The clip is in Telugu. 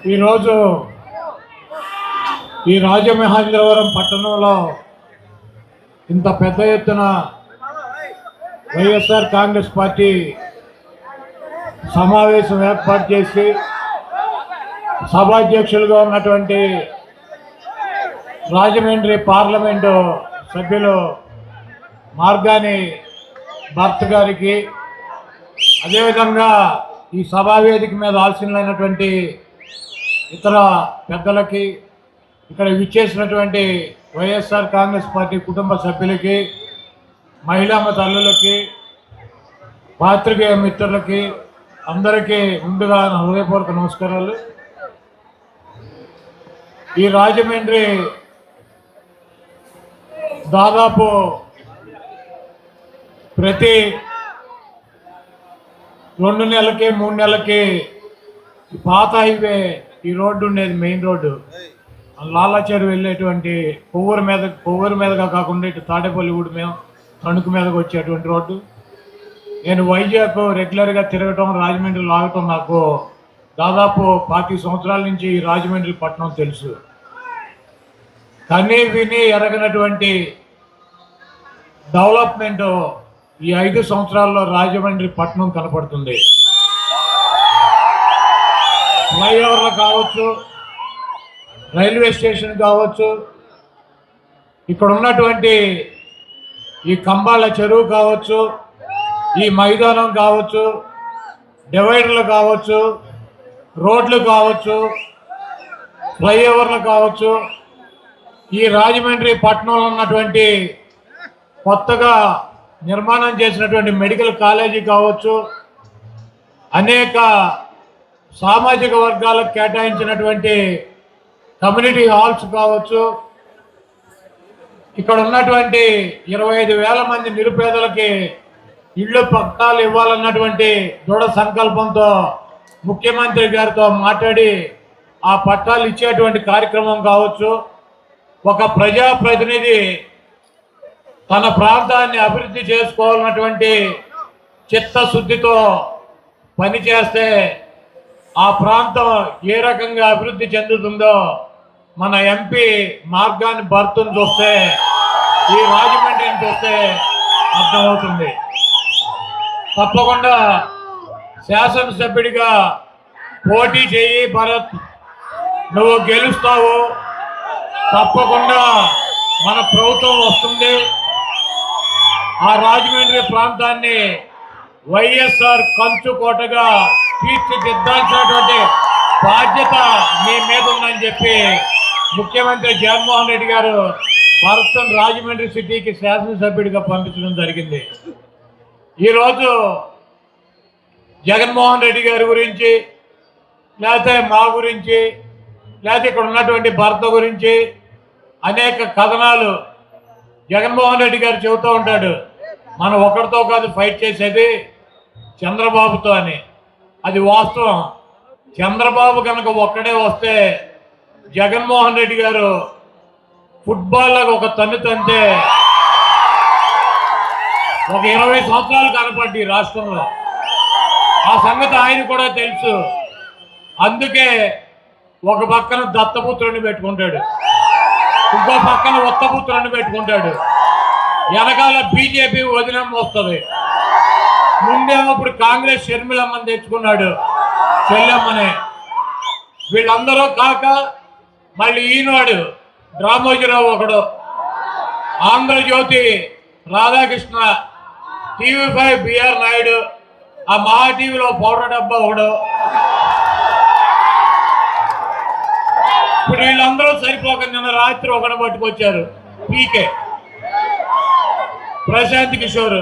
ఈరోజు ఈ రాజమహేంద్రవరం పట్టణంలో ఇంత పెద్ద ఎత్తున వైఎస్ఆర్ కాంగ్రెస్ పార్టీ సమావేశం ఏర్పాటు చేసి సభాధ్యక్షులుగా ఉన్నటువంటి రాజమండ్రి పార్లమెంటు సభ్యులు మార్గాని భర్త గారికి, అదేవిధంగా ఈ సభావేదిక మీద ఆశీనులైనటువంటి ఇతర పెద్దలకి, ఇక్కడ విచ్చేసినటువంటి వైఎస్ఆర్ కాంగ్రెస్ పార్టీ కుటుంబ సభ్యులకి, మహిళా తల్లులకి, పాత్రికేయ మిత్రులకి అందరికీ ముందుగా హృదయపూర్వక నమస్కారాలు. ఈ రాజమండ్రి దాదాపు ప్రతి 2 నెలలకి 3 నెలలకి పాత హైవే ఈ రోడ్డు ఉండేది, మెయిన్ రోడ్డు లాలాచేరు వెళ్ళేటువంటి కొవ్వూరు మీదగా కాకుండా ఇటు తాడేపల్లిగూడి మీద తణుకు మీదకి వచ్చేటువంటి రోడ్డు. నేను వైజాగ్ రెగ్యులర్గా తిరగటం, రాజమండ్రి లాగటం నాకు దాదాపు 40 సంవత్సరాల నుంచి ఈ రాజమండ్రి పట్టణం తెలుసు. కనీ విని ఎరగనటువంటి డెవలప్మెంట్ ఈ 5 సంవత్సరాల్లో రాజమండ్రి పట్టణం కనపడుతుంది. ఫ్లైఓవర్లు కావచ్చు, రైల్వే స్టేషన్ కావచ్చు, ఇక్కడ ఉన్నటువంటి ఈ కంబాల చెరువు కావచ్చు, ఈ మైదానం కావచ్చు, డివైడర్లు కావచ్చు, రోడ్లు కావచ్చు, ఫ్లైఓవర్లు కావచ్చు, ఈ రాజమండ్రి పట్టణంలో ఉన్నటువంటి కొత్తగా నిర్మాణం చేసినటువంటి మెడికల్ కాలేజీ కావచ్చు, అనేక సామాజిక వర్గాలకు కేటాయించినటువంటి కమ్యూనిటీ హాల్స్ కావచ్చు, ఇక్కడ ఉన్నటువంటి 25,000 మంది నిరుపేదలకి ఇళ్ళు పట్టాలు ఇవ్వాలన్నటువంటి దృఢ సంకల్పంతో ముఖ్యమంత్రి గారితో మాట్లాడి ఆ పట్టాలు ఇచ్చేటువంటి కార్యక్రమం కావచ్చు, ఒక ప్రజాప్రతినిధి తన ప్రాంతాన్ని అభివృద్ధి చేసుకోవాలన్నటువంటి చిత్తశుద్ధితో పనిచేస్తే ఆ ప్రాంతం ఏ రకంగా అభివృద్ధి చెందుతుందో మన ఎంపీ మార్గాన్ని భర్తను చూస్తే, ఈ రాజమండ్రిని చూస్తే అర్థమవుతుంది. తప్పకుండా శాసనసభ్యుడిగా పోటీ చేయి భరత్, నువ్వు గెలుస్తావు. తప్పకుండా మన ప్రభుత్వం వస్తుంది. ఆ రాజమండ్రి ప్రాంతాన్ని వైఎస్ఆర్ కంచుకోటగా తీర్చిదిద్దాల్సినటువంటి బాధ్యత మీ మీద ఉందని చెప్పి ముఖ్యమంత్రి జగన్మోహన్ రెడ్డి గారు భరత్ను రాజమండ్రి సిటీకి శాసనసభ్యుడిగా పంపించడం జరిగింది. ఈరోజు జగన్మోహన్ రెడ్డి గారి గురించి, లేకపోతే మా గురించి, లేకపోతే ఇక్కడ ఉన్నటువంటి భర్త గురించి అనేక కథనాలు జగన్మోహన్ రెడ్డి గారు చెబుతూ ఉంటాడు. మనం ఒకరితో కాదు ఫైట్ చేసేది, చంద్రబాబుతో అని. అది వాస్తవం. చంద్రబాబు కనుక ఒక్కడే వస్తే జగన్మోహన్ రెడ్డి గారు ఫుట్బాల్లాగా ఒక తన్ను తంతే ఒక 20 సంవత్సరాలు కనపడ్డి రాష్ట్రంలో. ఆ సంగతి ఆయన కూడా తెలుసు. అందుకే ఒక పక్కన దత్తపుత్రుడిని పెట్టుకుంటాడు, ఇంకో పక్కన ఉత్తపుత్రుడిని పెట్టుకుంటాడు. వెనకాల బీజేపీ వదినమ్మ వస్తుంది. ముందేమో ఇప్పుడు కాంగ్రెస్ షర్మిలమ్మని తెచ్చుకున్నాడు, చెల్లెమ్మనే. వీళ్ళందరూ కాక మళ్ళీ ఈనాడు రామోజీరావు ఒకడు, ఆంధ్రజ్యోతి రాధాకృష్ణ, TV5 బిఆర్ నాయుడు, ఆ మహా టీవీలో పౌడర్ డబ్బా ఒకడు. ఇప్పుడు వీళ్ళందరూ సరిపోక నిన్న రాత్రి ఒకడు పట్టుకొచ్చారు, పీకే ప్రశాంత్ కిషోర్.